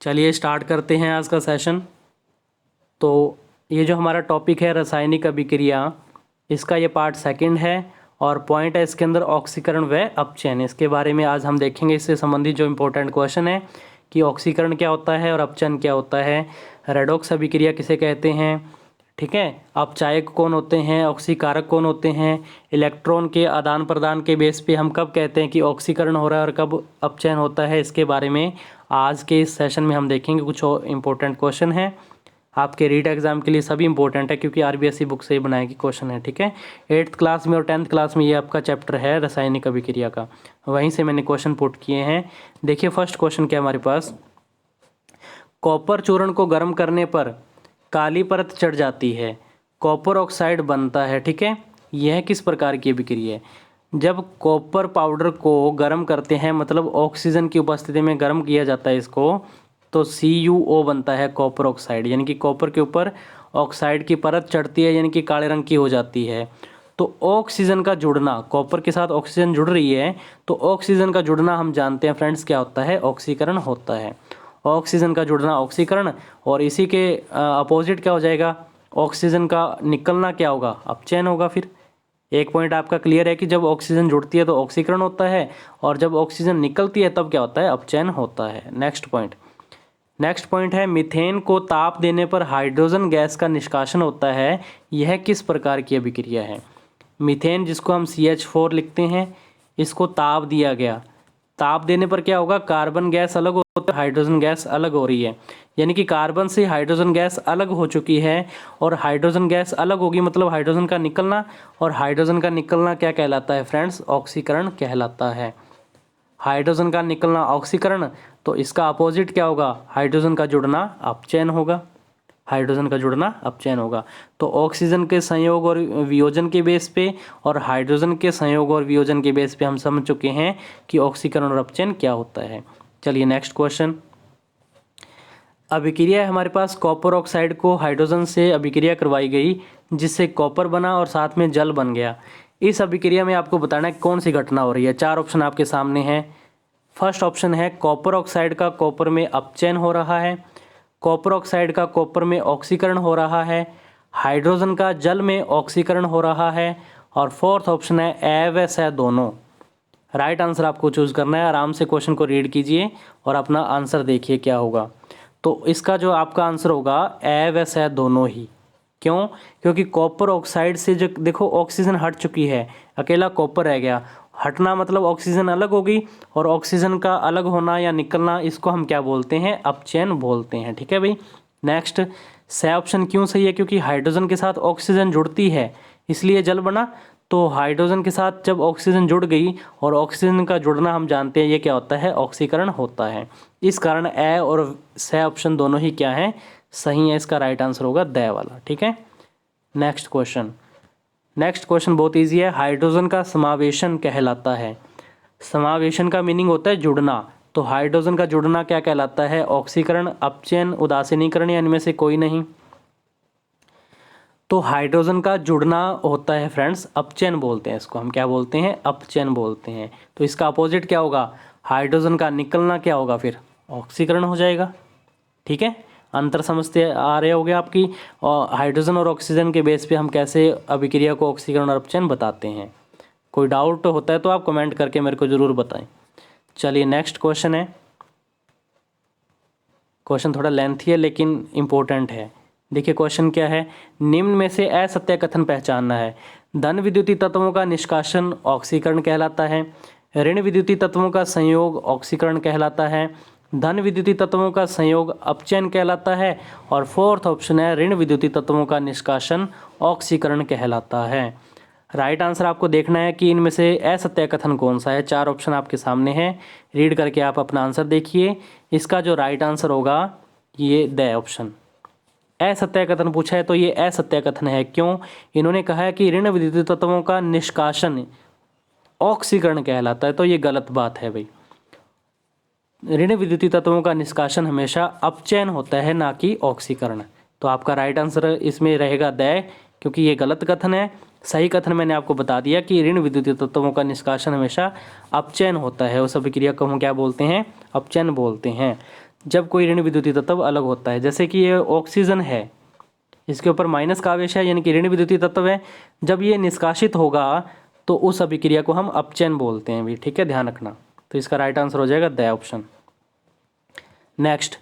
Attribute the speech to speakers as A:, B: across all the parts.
A: चलिए स्टार्ट करते हैं आज का सेशन। तो ये जो हमारा टॉपिक है रासायनिक अभिक्रिया, इसका ये पार्ट सेकंड है और पॉइंट है इसके अंदर ऑक्सीकरण व अपचयन। इसके बारे में आज हम देखेंगे। इससे संबंधित जो इम्पोर्टेंट क्वेश्चन है कि ऑक्सीकरण क्या होता है और अपचयन क्या होता है, रेडॉक्स अभिक्रिया किसे कहते हैं, ठीक है, अपचायक कौन होते हैं, ऑक्सीकारक कौन होते हैं, इलेक्ट्रॉन के आदान प्रदान के बेस पे हम कब कहते हैं कि ऑक्सीकरण हो रहा है और कब अपचयन होता है, इसके बारे में आज के इस सेशन में हम देखेंगे। कुछ और इम्पोर्टेंट क्वेश्चन हैं आपके रीट एग्जाम के लिए, सभी इंपॉर्टेंट है क्योंकि आरबीएसई बुक से ही बनाए गए क्वेश्चन है, ठीक है। 8th क्लास में और 10th क्लास में ये आपका चैप्टर है रासायनिक अभिक्रिया का, वहीं से मैंने क्वेश्चन पुट किए हैं। देखिए फर्स्ट क्वेश्चन क्या है हमारे पास, कॉपर चूर्ण को गर्म करने पर काली परत चढ़ जाती है, कॉपर ऑक्साइड बनता है, ठीक है। यह किस प्रकार की अभिक्रिया है? जब कॉपर पाउडर को गर्म करते हैं, मतलब ऑक्सीजन की उपस्थिति में गर्म किया जाता है इसको, तो CuO बनता है कॉपर ऑक्साइड, यानी कि कॉपर के ऊपर ऑक्साइड की परत चढ़ती है, यानी कि काले रंग की हो जाती है। तो ऑक्सीजन का जुड़ना, कॉपर के साथ ऑक्सीजन जुड़ रही है, तो ऑक्सीजन का जुड़ना हम जानते हैं फ्रेंड्स क्या होता है, ऑक्सीकरण होता है। ऑक्सीजन का जुड़ना ऑक्सीकरण, और इसी के अपोजिट क्या हो जाएगा, ऑक्सीजन का निकलना क्या होगा, अपचयन होगा। फिर एक पॉइंट आपका क्लियर है कि जब ऑक्सीजन जुड़ती है तो ऑक्सीकरण होता है, और जब ऑक्सीजन निकलती है तब क्या होता है, अपचयन होता है। नेक्स्ट पॉइंट है, मीथेन को ताप देने पर हाइड्रोजन गैस का निष्कासन होता है, यह किस प्रकार की अभिक्रिया है? मीथेन जिसको हम CH4 लिखते हैं, इसको ताप दिया गया, ताप देने पर क्या होगा, कार्बन गैस अलग होता है, हाइड्रोजन गैस अलग हो रही है, यानी कि कार्बन से हाइड्रोजन गैस अलग हो चुकी है, और हाइड्रोजन गैस अलग होगी मतलब हाइड्रोजन का निकलना, और हाइड्रोजन का निकलना क्या कहलाता है फ्रेंड्स, ऑक्सीकरण कहलाता है। हाइड्रोजन का निकलना ऑक्सीकरण, तो इसका अपोजिट क्या होगा, हाइड्रोजन का जुड़ना अपचयन होगा, हाइड्रोजन का जुड़ना अपचयन होगा। तो ऑक्सीजन के संयोग और वियोजन के बेस पे और हाइड्रोजन के संयोग और वियोजन के बेस पे हम समझ चुके हैं कि ऑक्सीकरण और अपचयन क्या होता है। चलिए नेक्स्ट क्वेश्चन, अभिक्रिया है हमारे पास, कॉपर ऑक्साइड को हाइड्रोजन से अभिक्रिया करवाई गई जिससे कॉपर बना और साथ में जल बन गया। इस अभिक्रिया में आपको बताना है कौन सी घटना हो रही है। 4 ऑप्शन आपके सामने हैं। फर्स्ट ऑप्शन है कॉपर ऑक्साइड का कॉपर में अपचयन हो रहा है, कॉपर ऑक्साइड का कॉपर में ऑक्सीकरण हो रहा है, हाइड्रोजन का जल में ऑक्सीकरण हो रहा है, और फोर्थ ऑप्शन है ए व स दोनों। राइट आंसर आपको चूज करना है। आराम से क्वेश्चन को रीड कीजिए और अपना आंसर देखिए क्या होगा। तो इसका जो आपका आंसर होगा ए व स दोनों ही। क्यों? क्योंकि कॉपर ऑक्साइड से जो देखो ऑक्सीजन हट चुकी है, अकेला कॉपर रह गया। हटना मतलब ऑक्सीजन अलग होगी, और ऑक्सीजन का अलग होना या निकलना, इसको हम क्या बोलते हैं, अपचयन बोलते हैं, ठीक है भाई। नेक्स्ट स ऑप्शन क्यों सही है, क्योंकि हाइड्रोजन के साथ ऑक्सीजन जुड़ती है इसलिए जल बना। तो हाइड्रोजन के साथ जब ऑक्सीजन जुड़ गई, और ऑक्सीजन का जुड़ना हम जानते हैं ये क्या होता है, ऑक्सीकरण होता है। इस कारण ए और स ऑप्शन दोनों ही क्या है, सही है। इसका राइट आंसर होगा द वाला, ठीक है। नेक्स्ट क्वेश्चन बहुत इजी है, हाइड्रोजन का समावेशन कहलाता है। समावेशन का मीनिंग होता है जुड़ना, तो हाइड्रोजन का जुड़ना क्या कहलाता है, ऑक्सीकरण, अपचयन, उदासीनीकरण, या इनमें से कोई नहीं। तो हाइड्रोजन का जुड़ना होता है फ्रेंड्स अपचयन बोलते हैं, इसको हम क्या बोलते हैं, अपचयन बोलते हैं। तो इसका अपोजिट क्या होगा, हाइड्रोजन का निकलना क्या होगा, फिर ऑक्सीकरण हो जाएगा, ठीक है। अंतर समझते आ रहे होगे आपकी, और हाइड्रोजन और ऑक्सीजन के बेस पे हम कैसे अभिक्रिया को ऑक्सीकरण और अपचयन बताते हैं। कोई डाउट होता है तो आप कमेंट करके मेरे को ज़रूर बताएं। चलिए नेक्स्ट क्वेश्चन है, क्वेश्चन थोड़ा लेंथी है लेकिन इम्पोर्टेंट है। देखिए क्वेश्चन क्या है, निम्न में से असत्य कथन पहचानना है। धन विद्युतीय तत्वों का निष्कासन ऑक्सीकरण कहलाता है, ऋण विद्युतीय तत्वों का संयोग ऑक्सीकरण कहलाता है, धन विद्युतीय तत्वों का संयोग अपचयन कहलाता है, और फोर्थ ऑप्शन है ऋण विद्युतीय तत्वों का निष्कासन ऑक्सीकरण कहलाता है। राइट आंसर आपको देखना है कि इनमें से असत्य कथन कौन सा है। 4 ऑप्शन आपके सामने हैं, रीड करके आप अपना आंसर देखिए। इसका जो राइट आंसर होगा ये द ऑप्शन। असत्य कथन पूछा है तो ये असत्य कथन है। क्यों? इन्होंने कहा है कि ऋण विद्युतीय तत्वों का निष्कासन ऑक्सीकरण कहलाता है, तो ये गलत बात है भाई। ऋण विद्युतीय तत्वों का निष्कासन हमेशा अपचयन होता है, ना कि ऑक्सीकरण। तो आपका राइट आंसर इसमें रहेगा द, क्योंकि ये गलत कथन है। सही कथन मैंने आपको बता दिया कि ऋण विद्युतीय तत्वों का निष्कासन हमेशा अपचयन होता है, उस अभिक्रिया को हम क्या बोलते हैं, अपचयन बोलते हैं। जब कोई ऋण विद्युतीय तत्व अलग होता है। जैसे कि ये ऑक्सीजन है, इसके ऊपर माइनस का आवेश है यानी कि ऋण विद्युतीय तत्व है। जब ये निष्कासित होगा तो उस अभिक्रिया को हम अपचयन बोलते हैं भी, ठीक है, ध्यान रखना। तो इसका राइट आंसर हो जाएगा द ऑप्शन। नेक्स्ट,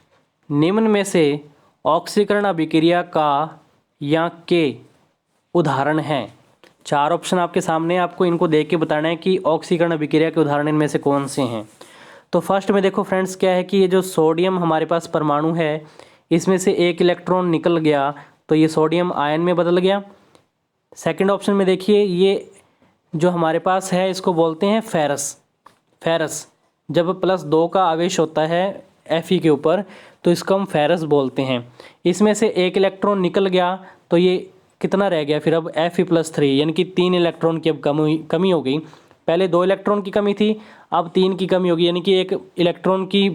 A: निम्न में से ऑक्सीकरण अभिक्रिया का या के उदाहरण हैं। 4 ऑप्शन आपके सामने, आपको इनको देख के बताना है कि ऑक्सीकरण अभिक्रिया के उदाहरण इनमें से कौन से हैं। तो फर्स्ट में देखो फ्रेंड्स, क्या है कि ये जो सोडियम हमारे पास परमाणु है, इसमें से एक इलेक्ट्रॉन निकल गया तो ये सोडियम आयन में बदल गया। सेकंड ऑप्शन में देखिए, ये जो हमारे पास है इसको बोलते हैं फेरस। फेरस जब +2 का आवेश होता है Fe के ऊपर तो इसको हम फेरस बोलते हैं। इसमें से एक इलेक्ट्रॉन निकल गया तो ये कितना रह गया फिर अब Fe+3, यानी कि 3 इलेक्ट्रॉन की अब कमी हो गई। पहले 2 इलेक्ट्रॉन की कमी थी, अब 3 की कमी होगी, यानी कि एक इलेक्ट्रॉन की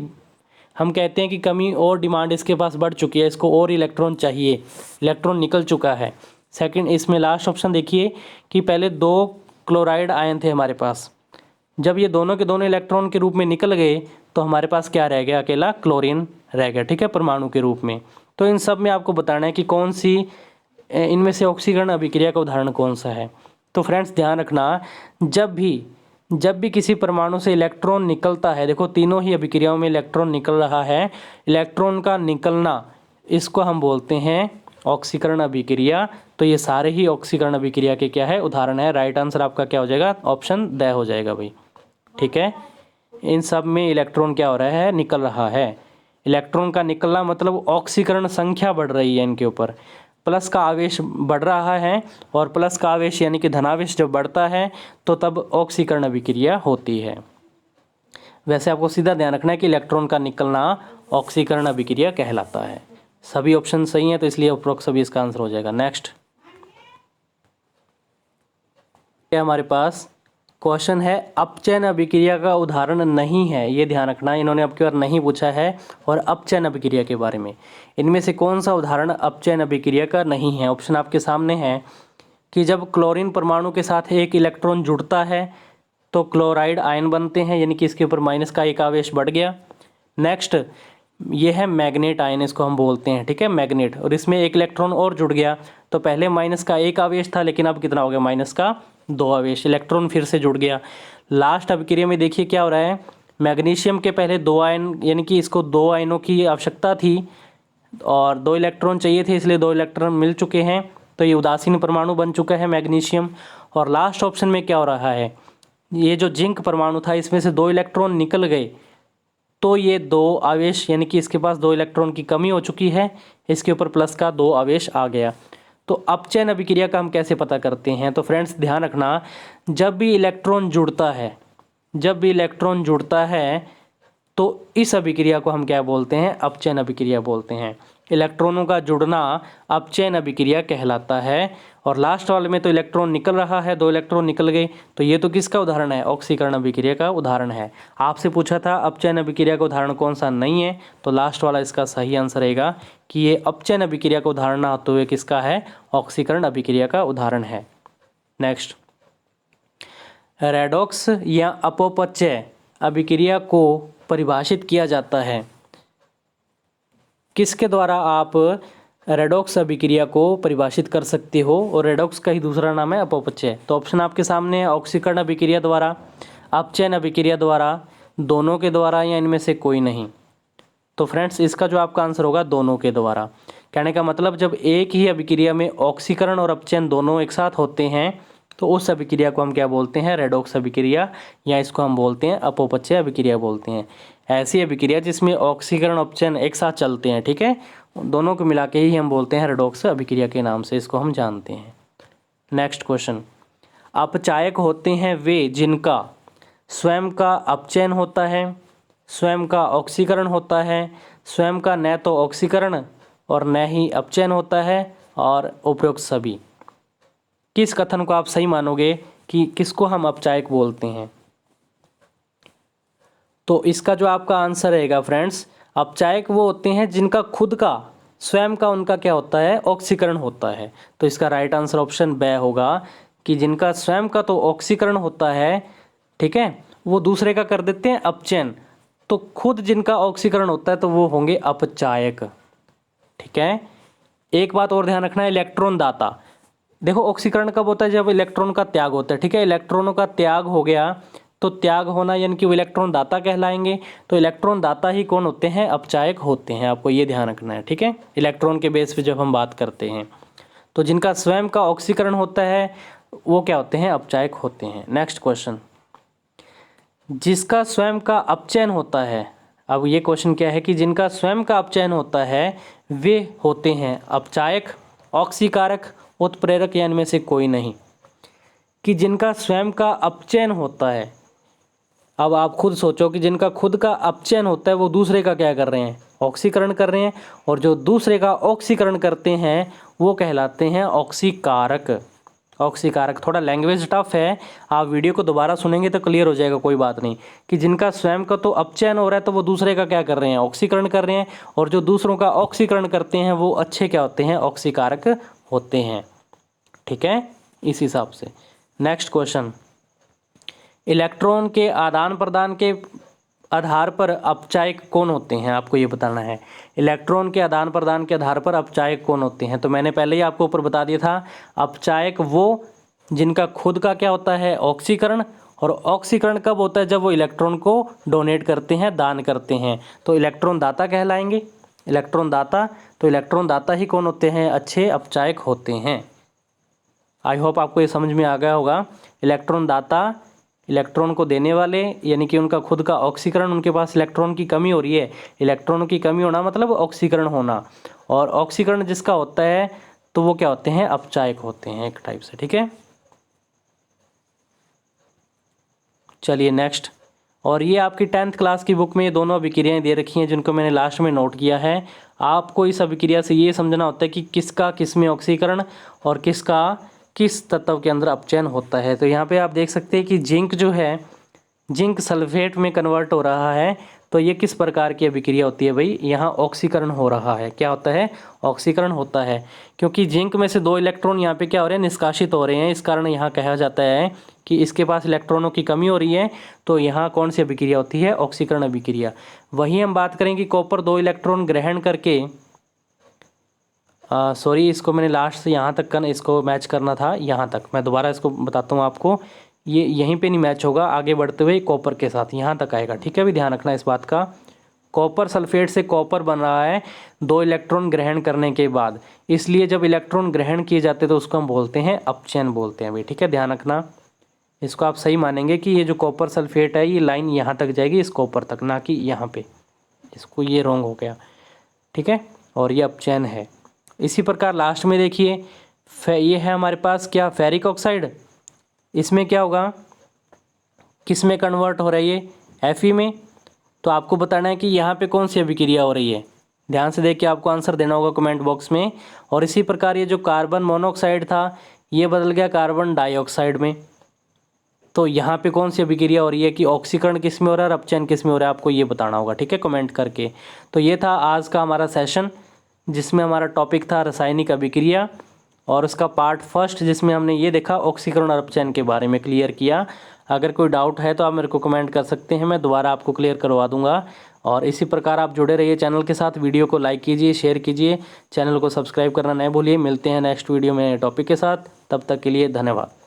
A: हम कहते हैं कि कमी और डिमांड इसके पास बढ़ चुकी है, इसको और इलेक्ट्रॉन चाहिए, इलेक्ट्रॉन निकल चुका है। सेकंड, इसमें लास्ट ऑप्शन देखिए कि पहले 2 क्लोराइड आयन थे हमारे पास, जब ये दोनों के दोनों इलेक्ट्रॉन के रूप में निकल गए तो हमारे पास क्या रह गया, अकेला क्लोरीन रह गया, ठीक है, परमाणु के रूप में। तो इन सब में आपको बताना है कि कौन सी इनमें से ऑक्सीकरण अभिक्रिया का उदाहरण कौन सा है। तो फ्रेंड्स ध्यान रखना, जब भी किसी परमाणु से इलेक्ट्रॉन निकलता है, देखो तीनों ही अभिक्रियाओं में इलेक्ट्रॉन निकल रहा है, इलेक्ट्रॉन का निकलना इसको हम बोलते हैं ऑक्सीकरण अभिक्रिया। तो ये सारे ही ऑक्सीकरण अभिक्रिया के क्या है, उदाहरण है। राइट आंसर आपका क्या हो जाएगा, ऑप्शन द हो जाएगा भाई, ठीक है। इन सब में इलेक्ट्रॉन क्या हो रहा है, निकल रहा है। इलेक्ट्रॉन का निकलना मतलब ऑक्सीकरण संख्या बढ़ रही है, इनके ऊपर प्लस का आवेश बढ़ रहा है, और प्लस का आवेश यानी कि धनावेश जब बढ़ता है तो तब ऑक्सीकरण अभिक्रिया होती है। वैसे आपको सीधा ध्यान रखना है कि इलेक्ट्रॉन का निकलना ऑक्सीकरण अभिक्रिया कहलाता है। सभी ऑप्शन सही हैं तो इसलिए उपरोक्त सभी इसका आंसर हो जाएगा। नेक्स्ट हमारे पास क्वेश्चन है, अपचयन अभिक्रिया का उदाहरण नहीं है। ये ध्यान रखना, इन्होंने अब की बार नहीं पूछा है और अपचयन अभिक्रिया के बारे में। इनमें से कौन सा उदाहरण अपचयन अभिक्रिया का नहीं है। ऑप्शन आपके सामने है कि जब क्लोरीन परमाणु के साथ एक इलेक्ट्रॉन जुड़ता है तो क्लोराइड आयन बनते हैं, यानी कि इसके ऊपर माइनस का एक आवेश बढ़ गया। नेक्स्ट ये है मैग्नेट आयन, इसको हम बोलते हैं, ठीक है, मैग्नेट, और इसमें एक इलेक्ट्रॉन और जुड़ गया तो पहले माइनस का एक आवेश था लेकिन अब कितना हो गया, माइनस का 2 आवेश, इलेक्ट्रॉन फिर से जुड़ गया। लास्ट अभिक्रिया में देखिए क्या हो रहा है, मैग्नीशियम के पहले 2 आयन, यानी कि इसको 2 आयनों की आवश्यकता थी और 2 इलेक्ट्रॉन चाहिए थे, इसलिए 2 इलेक्ट्रॉन मिल चुके हैं तो ये उदासीन परमाणु बन चुका है मैग्नीशियम। और लास्ट ऑप्शन में क्या हो रहा है, ये जो जिंक परमाणु था इसमें से 2 इलेक्ट्रॉन निकल गए तो ये 2 आवेश, यानी कि इसके पास 2 इलेक्ट्रॉन की कमी हो चुकी है, इसके ऊपर प्लस का 2 आवेश आ गया। तो अपचयन अभिक्रिया का हम कैसे पता करते हैं। तो फ्रेंड्स ध्यान रखना, जब भी इलेक्ट्रॉन जुड़ता है तो इस अभिक्रिया को हम क्या बोलते हैं, अपचयन अभिक्रिया बोलते हैं। इलेक्ट्रॉनों का जुड़ना अपचयन अभिक्रिया कहलाता है। और लास्ट वाले में तो इलेक्ट्रॉन निकल रहा है, 2 इलेक्ट्रॉन निकल गए, तो ये तो किसका उदाहरण है, ऑक्सीकरण अभिक्रिया का उदाहरण है। आपसे पूछा था अपचयन अभिक्रिया का उदाहरण कौन सा नहीं है, तो लास्ट वाला इसका सही आंसर रहेगा कि ये अपचयन अभिक्रिया का उदाहरण ना होते हुए किसका है, ऑक्सीकरण अभिक्रिया का उदाहरण है। नेक्स्ट, रेडॉक्स या अपचय अभिक्रिया को परिभाषित किया जाता है। किसके द्वारा आप रेडॉक्स अभिक्रिया को परिभाषित कर सकते हो, और रेडॉक्स का ही दूसरा नाम है अपचय। तो ऑप्शन आपके सामने है, ऑक्सीकरण अभिक्रिया द्वारा, अपचयन अभिक्रिया द्वारा, दोनों के द्वारा, या इनमें से कोई नहीं। तो फ्रेंड्स इसका जो आपका आंसर होगा दोनों के द्वारा। कहने का मतलब जब एक ही अभिक्रिया में ऑक्सीकरण और अपचयन दोनों एक साथ होते हैं तो उस अभिक्रिया को हम क्या बोलते हैं, रेडॉक्स अभिक्रिया, या इसको हम बोलते हैं अपचय अभिक्रिया बोलते हैं। ऐसी अभिक्रिया जिसमें ऑक्सीकरण अपचयन एक साथ चलते हैं, ठीक है, दोनों को मिला के ही हम बोलते हैं रेडॉक्स अभिक्रिया के नाम से, इसको हम जानते हैं। नेक्स्ट क्वेश्चन, अपचायक होते हैं वे जिनका स्वयं का अपचयन होता है, स्वयं का ऑक्सीकरण होता है, स्वयं का न तो ऑक्सीकरण और न ही अपचयन होता है, और उपरोक्त सभी। किस कथन को आप सही मानोगे कि किसको हम अपचायक बोलते हैं। तो इसका जो आपका आंसर रहेगा फ्रेंड्स, अपचायक वो होते हैं जिनका खुद का स्वयं का उनका क्या होता है, ऑक्सीकरण होता है। तो इसका राइट आंसर ऑप्शन ब होगा कि जिनका स्वयं का तो ऑक्सीकरण होता है, ठीक है, वो दूसरे का कर देते हैं अपचयन। तो खुद जिनका ऑक्सीकरण होता है तो वो होंगे अपचायक। ठीक है, एक बात और ध्यान रखना है, इलेक्ट्रॉन दाता। देखो ऑक्सीकरण कब होता है, जब इलेक्ट्रॉन का त्याग होता है। ठीक है, इलेक्ट्रॉनों का त्याग हो गया तो त्याग होना यानी कि वो इलेक्ट्रॉन दाता कहलाएंगे। तो इलेक्ट्रॉन दाता ही कौन होते हैं, अपचायक होते हैं, आपको ये ध्यान रखना है। ठीक है, इलेक्ट्रॉन के बेस पे जब हम बात करते हैं तो जिनका स्वयं का ऑक्सीकरण होता है वो क्या होते हैं, अपचायक होते हैं। नेक्स्ट क्वेश्चन, जिसका स्वयं का अपचयन होता है। अब ये क्वेश्चन क्या है कि जिनका स्वयं का अपचयन होता है वे होते हैं अपचायक, ऑक्सीकारक, उत्प्रेरक या इनमें से कोई नहीं। कि जिनका स्वयं का अपचयन होता है, अब आप खुद सोचो कि जिनका खुद का अपचयन होता है वो दूसरे का क्या कर रहे हैं, ऑक्सीकरण कर रहे हैं, और जो दूसरे का ऑक्सीकरण करते हैं वो कहलाते हैं ऑक्सीकारक। ऑक्सीकारक थोड़ा लैंग्वेज टफ है, आप वीडियो को दोबारा सुनेंगे तो क्लियर हो जाएगा, कोई बात नहीं। कि जिनका स्वयं का तो अपचयन हो रहा है तो वो दूसरे का क्या कर रहे हैं, ऑक्सीकरण कर रहे हैं, और जो दूसरों का ऑक्सीकरण करते हैं वो अच्छे क्या होते हैं, ऑक्सीकारक होते हैं। ठीक है, इस हिसाब से। नेक्स्ट क्वेश्चन, इलेक्ट्रॉन के आदान प्रदान के आधार पर अपचायक कौन होते हैं, आपको ये बताना है। इलेक्ट्रॉन के आदान प्रदान के आधार पर अपचायक कौन होते हैं, तो मैंने पहले ही आपको ऊपर बता दिया था, अपचायक वो जिनका खुद का क्या होता है, ऑक्सीकरण, और ऑक्सीकरण कब होता है, जब वो इलेक्ट्रॉन को डोनेट करते हैं, दान करते हैं, तो इलेक्ट्रॉन दाता कहलाएंगे। इलेक्ट्रॉन दाता, तो इलेक्ट्रॉन दाता ही कौन होते हैं, अच्छे अपचायक होते हैं। आई होप आपको ये समझ में आ गया होगा। इलेक्ट्रॉन दाता, इलेक्ट्रॉन को देने वाले, यानी कि उनका खुद का ऑक्सीकरण, उनके पास इलेक्ट्रॉन की कमी हो रही है, इलेक्ट्रॉन की कमी होना मतलब ऑक्सीकरण होना, और ऑक्सीकरण जिसका होता है तो वो क्या होते हैं, अपचायक होते हैं एक टाइप से। ठीक है, चलिए नेक्स्ट। और ये आपकी 10th क्लास की बुक में ये दोनों अभिक्रियाएं दे रखी हैं जिनको मैंने लास्ट में नोट किया है। आपको इस अभिक्रिया से ये समझना होता है कि किसका किस में ऑक्सीकरण और किसका किस तत्व के अंदर अपचयन होता है। तो यहाँ पे आप देख सकते हैं कि जिंक जो है, जिंक सल्फेट में कन्वर्ट हो रहा है, तो ये किस प्रकार की अभिक्रिया होती है भाई, यहाँ ऑक्सीकरण हो रहा है। क्या होता है, ऑक्सीकरण होता है, क्योंकि जिंक में से 2 इलेक्ट्रॉन यहाँ पे क्या हो रहे हैं, निष्कासित हो रहे हैं। इस कारण यहाँ कहा जाता है कि इसके पास इलेक्ट्रॉनों की कमी हो रही है, तो यहाँ कौन सी अभिक्रिया होती है, ऑक्सीकरण अभिक्रिया। वही हम बात करें कि कॉपर 2 इलेक्ट्रॉन ग्रहण करके, सॉरी इसको मैंने लास्ट से यहाँ तक का इसको मैच करना था, यहाँ तक मैं दोबारा इसको बताता हूँ आपको, ये यहीं पे नहीं मैच होगा, आगे बढ़ते हुए कॉपर के साथ यहाँ तक आएगा। ठीक है, भी ध्यान रखना इस बात का। कॉपर सल्फेट से कॉपर बन रहा है 2 इलेक्ट्रॉन ग्रहण करने के बाद, इसलिए जब इलेक्ट्रॉन ग्रहण किए जाते हैं तो उसको हम बोलते हैं अपचयन बोलते हैं भाई। ठीक है, ध्यान रखना, इसको आप सही मानेंगे कि ये जो कॉपर सल्फेट है ये लाइन यहाँ तक जाएगी, इस कॉपर तक, ना कि यहाँ पे, इसको ये रॉन्ग हो गया। ठीक है, और ये अपचयन है। इसी प्रकार लास्ट में देखिए, ये है हमारे पास क्या, फेरिक ऑक्साइड, इसमें क्या होगा, किस में कन्वर्ट हो रही है, Fe में। तो आपको बताना है कि यहाँ पे कौन सी अभिक्रिया हो रही है, ध्यान से देख के आपको आंसर देना होगा कमेंट बॉक्स में। और इसी प्रकार ये जो कार्बन मोनोऑक्साइड था ये बदल गया कार्बन डाइऑक्साइड में, तो यहाँ पे कौन सी अभिक्रिया हो रही है कि ऑक्सीकरण किस में हो रहा है और अपचयन किस में हो रहा है, आपको ये बताना होगा। ठीक है, कमेंट करके। तो ये था आज का हमारा सेशन जिसमें हमारा टॉपिक था रासायनिक अभिक्रिया, और उसका पार्ट फर्स्ट जिसमें हमने ये देखा ऑक्सीकरण और अपचयन के बारे में क्लियर किया। अगर कोई डाउट है तो आप मेरे को कमेंट कर सकते हैं, मैं दोबारा आपको क्लियर करवा दूंगा। और इसी प्रकार आप जुड़े रहिए चैनल के साथ, वीडियो को लाइक कीजिए, शेयर कीजिए, चैनल को सब्सक्राइब करना न भूलिए। मिलते हैं नेक्स्ट वीडियो में टॉपिक के साथ, तब तक के लिए धन्यवाद।